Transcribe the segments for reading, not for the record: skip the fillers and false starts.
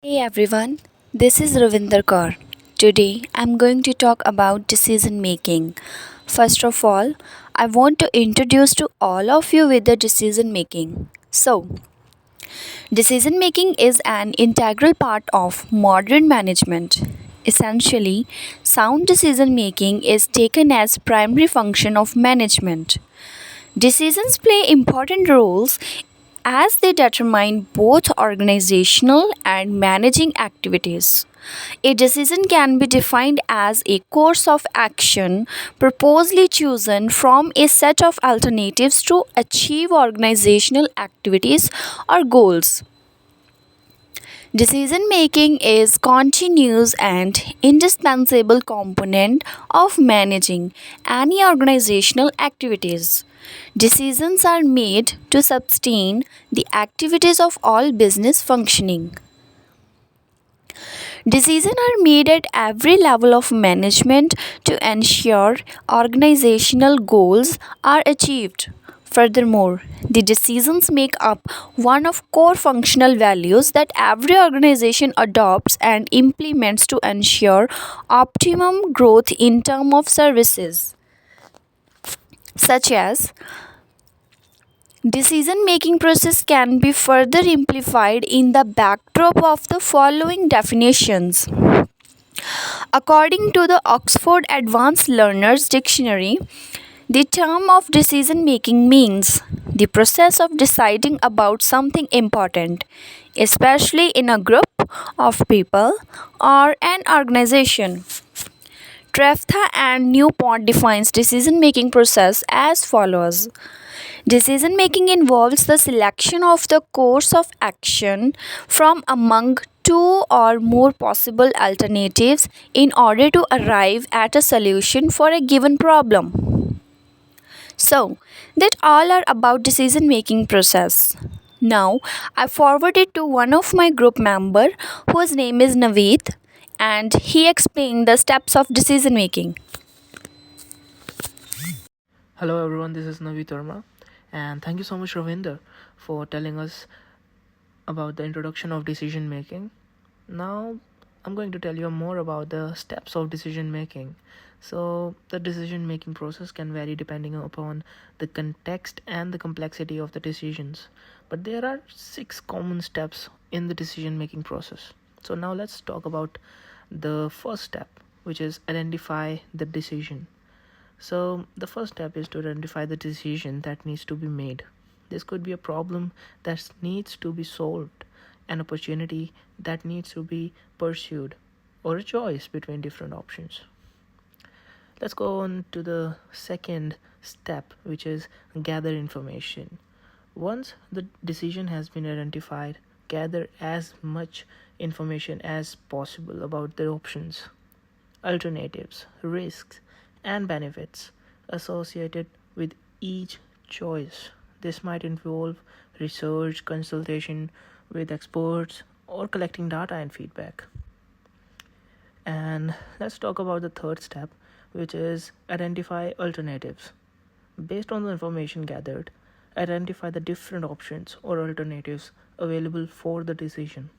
Hey everyone, this is Ravinder Kaur. Today I'm going to talk about decision making. First of all, I want to introduce to all of you with the decision making. Decision making is an integral part of modern management. Essentially, sound decision making is taken as primary function of management. Decisions play important roles as they determine both organizational and managing activities. A decision can be defined as a course of action purposely chosen from a set of alternatives to achieve organizational activities or goals. Decision making is continuous and indispensable component of managing any organizational activities. Decisions are made to sustain the activities of all business functioning. Decisions are made at every level of management to ensure organizational goals are achieved. Furthermore, the decisions make up one of core functional values that every organization adopts and implements to ensure optimum growth in terms of services such as decision making process can be further simplified in the backdrop of the following definitions. According to the Oxford Advanced Learners Dictionary, the term of decision making means the process of deciding about something important, especially in a group of people or an organization. Treftha and Newpont defines decision making process as follows. Decision making involves the selection of the course of action from among two or more possible alternatives in order to arrive at a solution for a given problem. So, that all are about decision making process. Now, I forwarded to one of my group member whose name is Naveed and he explained the steps of decision making. Hello everyone, this is Navi Torma, and thank you so much, Ravinder, for telling us about the introduction of decision making. Now, I'm going to tell you more about the steps of decision making. So, the decision making process can vary depending upon the context and the complexity of the decisions, but there are six common steps in the decision making process. So, now let's talk about the first step, which is identify the decision. So, the first step is to identify the decision that needs to be made. This could be a problem that needs to be solved, an opportunity that needs to be pursued, or a choice between different options. Let's go on to the second step, which is gather information. Once the decision has been identified, gather as much information as possible about the options, alternatives, risks, and benefits associated with each choice. This might involve research, consultation with experts, or collecting data and feedback. And let's talk about the third step, which is identify alternatives. Based on the information gathered, identify the different options or alternatives available for the decision.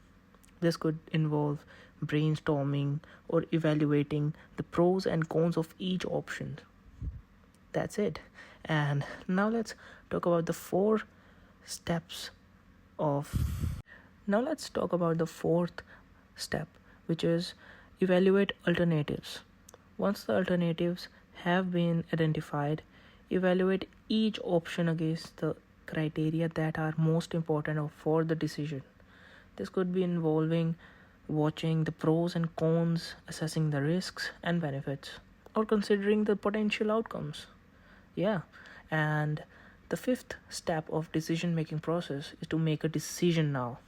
This could involve brainstorming or evaluating the pros and cons of each option. That's it. And now let's talk about the steps of now let's talk about the fourth step, which is evaluate alternatives. Once the alternatives have been identified, evaluate each option against the criteria that are most important for the decision. This could be involving watching the pros and cons, assessing the risks and benefits, or considering the potential outcomes. Yeah, and the fifth step of decision making process is to make a decision now.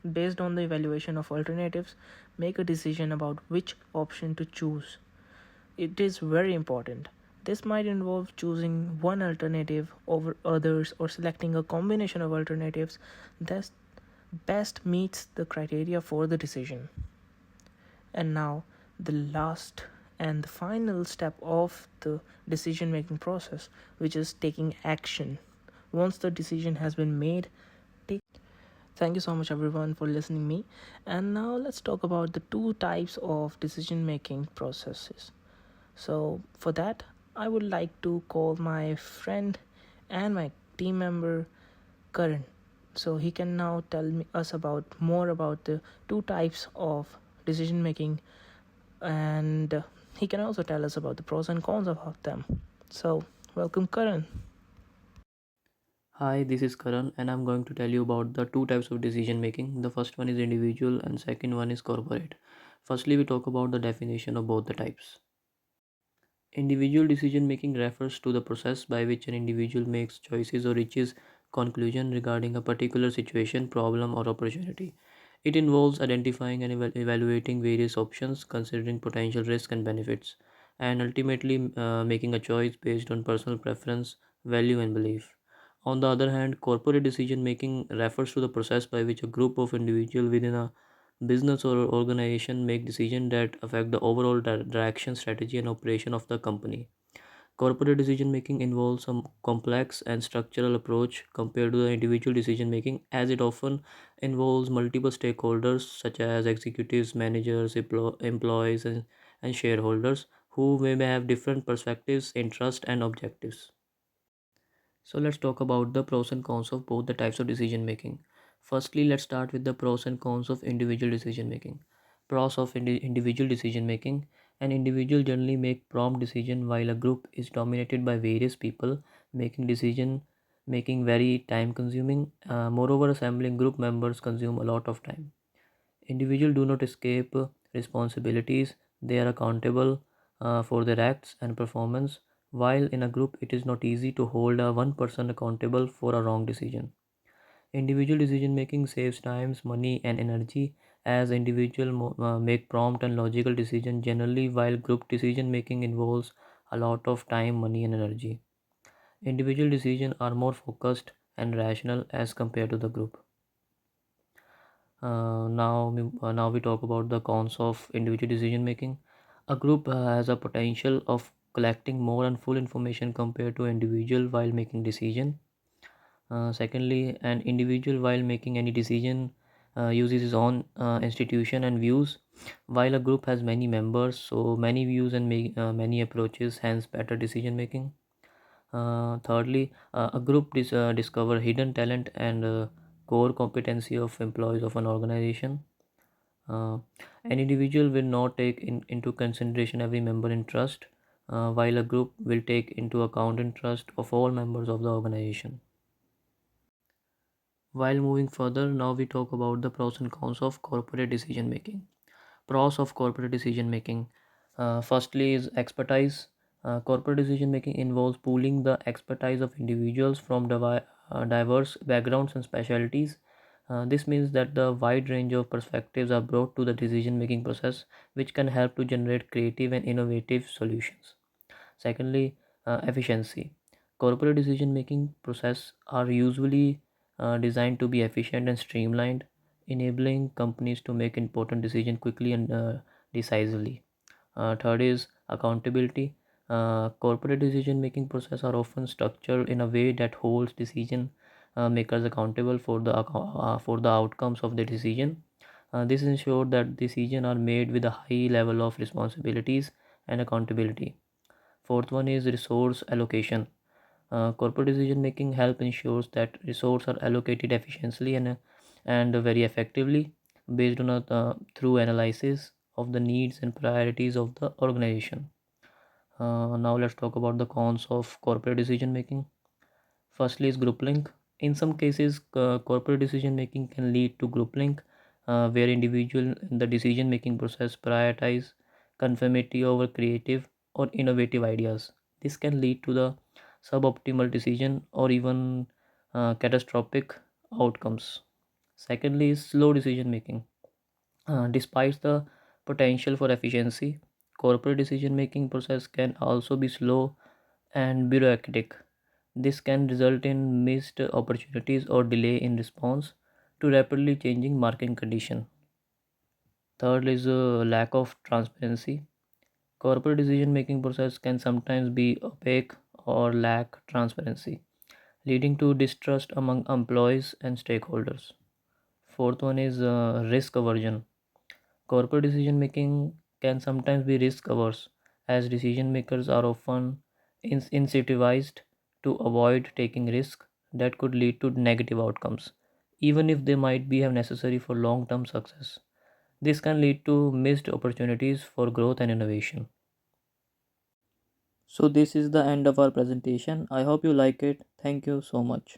Based on the evaluation of alternatives, make a decision about which option to choose. It is very important. This might involve choosing one alternative over others or selecting a combination of alternatives that best meets the criteria for the decision. And now, the last and the final step of the decision making process, which is taking action. Once the decision has been made, take Thank you so much, everyone, for listening me. And now let's talk about the two types of decision making processes. So for that, I would like to call my friend and my team member Karan. So he can now tell us about more about the two types of decision making, and he can also tell us about the pros and cons of them. So welcome, Karan. Hi, this is Karan, and I'm going to tell you about the two types of decision making. The first one is individual, and second one is corporate. Firstly, we talk about the definition of both the types. Individual decision making refers to the process by which an individual makes choices or reaches conclusion regarding a particular situation, problem, or opportunity. It involves identifying and evaluating various options, considering potential risks and benefits, and ultimately making a choice based on personal preference, value, and belief. On the other hand, corporate decision making refers to the process by which a group of individuals within a business or organization make decisions that affect the overall direction, strategy, and operation of the company. Corporate decision making involves a complex and structural approach compared to the individual decision making, as it often involves multiple stakeholders such as executives, managers, employees, and shareholders who may have different perspectives, interests, and objectives. So let's talk about the pros and cons of both the types of decision making. Firstly, let's start with the pros and cons of individual decision making. Pros of individual decision making. An individual generally make prompt decision while a group is dominated by various people making decision making very time consuming. Moreover, assembling group members consume a lot of time. Individuals do not escape responsibilities, they are accountable for their acts and performance, while in a group it is not easy to hold a one person accountable for a wrong decision. Individual decision making saves times, money, and energy as individuals make prompt and logical decisions generally, while group decision making involves a lot of time, money, and energy. Individual decisions are more focused and rational as compared to the group. Now we talk about the cons of individual decision making. A group has a potential of collecting more and full information compared to individual while making decision. Secondly, an individual while making any decision uses his own institution and views, while a group has many members, so many views and many approaches, hence better decision making. Thirdly, a group discover hidden talent and core competency of employees of an organization. Uh, an individual will not take into consideration every member interest, while a group will take into account interest of all members of the organization. While moving further, now we talk about the pros and cons of corporate decision making. Pros of corporate decision making. Firstly is expertise. Corporate decision making involves pooling the expertise of individuals from diverse backgrounds and specialties. This means that the wide range of perspectives are brought to the decision making process, which can help to generate creative and innovative solutions. Secondly, efficiency. Corporate decision making process are usually designed to be efficient and streamlined, enabling companies to make important decisions quickly and decisively. Third is accountability. Corporate decision making process are often structured in a way that holds decision makers accountable for the outcomes of the decision. This ensures that decisions are made with a high level of responsibilities and accountability. Fourth one is resource allocation. Corporate decision making help ensures that resources are allocated efficiently and very effectively based on a through analysis of the needs and priorities of the organization. Now let's talk about the cons of corporate decision making. Firstly is group link. In some cases, corporate decision making can lead to group link, where individual in the decision making process prioritize conformity over creative or innovative ideas. This can lead to the suboptimal decision or even catastrophic outcomes. Secondly is slow decision making. Despite the potential for efficiency, corporate decision making process can also be slow and bureaucratic. This can result in missed opportunities or delay in response to rapidly changing market condition. Third is a lack of transparency. Corporate decision making process can sometimes be opaque or lack transparency, leading to distrust among employees and stakeholders. Fourth one is risk aversion. Corporate decision making can sometimes be risk averse, as decision makers are often incentivized to avoid taking risk that could lead to negative outcomes, even if they might be have necessary for long term success. This can lead to missed opportunities for growth and innovation. So, this is the end of our presentation. I hope you like it. Thank you so much.